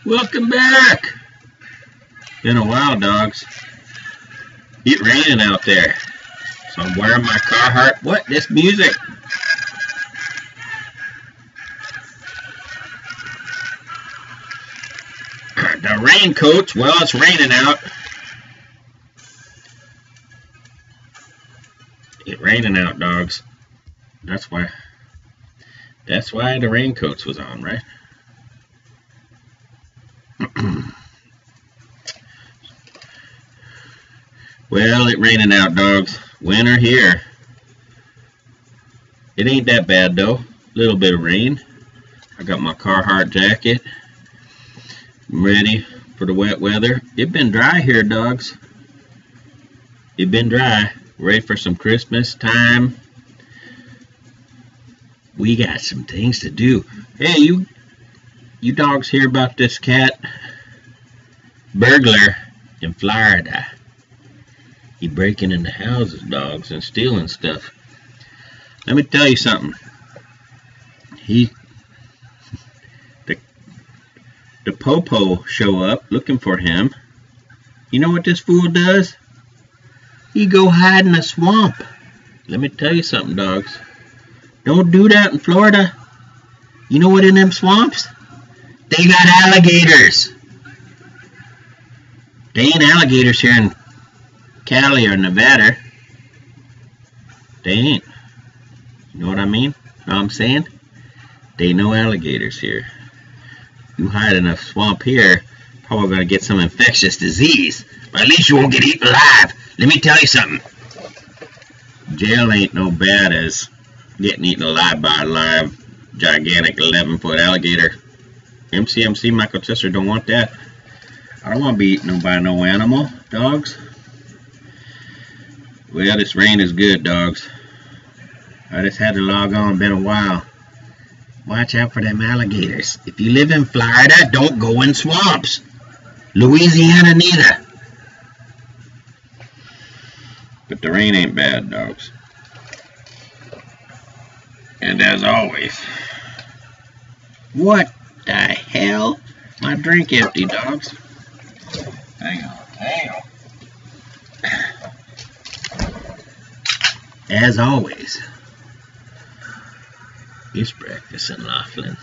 Welcome back. Been a while, dogs. It's raining out there, so I'm wearing my Carhartt. What? This music? The raincoats. Well, it's raining out. It's raining out, dogs. That's why the raincoats was on, right? Well, it raining out, dogs. Winter here. It ain't that bad though. Little bit of rain. I got my Carhartt jacket. I'm ready for the wet weather. It been dry here, dogs. It been dry. Ready for some Christmas time. We got some things to do. Hey, you dogs hear about this cat burglar in Florida? He breaking into houses, dogs, and stealing stuff. Let me tell you something. The popo show up looking for him. You know what this fool does? He go hide in a swamp. Let me tell you something, dogs. Don't do that in Florida. You know what in them swamps? They got alligators. They ain't alligators here in Cali or Nevada. They ain't. You know what I mean? Know what I'm saying? They ain't no alligators here. You hide in a swamp here, probably gonna get some infectious disease. But at least you won't get eaten alive. Let me tell you something. Jail ain't no bad as getting eaten alive by a live, gigantic 11-foot alligator. MCMC Michael Chester don't want that. I don't want to be eaten by no animal, dogs. Well, this rain is good, dogs. I just had to log on, been a while. Watch out for them alligators. If you live in Florida, don't go in swamps. Louisiana neither. But the rain ain't bad, dogs. And as always, what the hell? My drink empty, dogs. Hang on. As always, it's breakfast in Laughlin.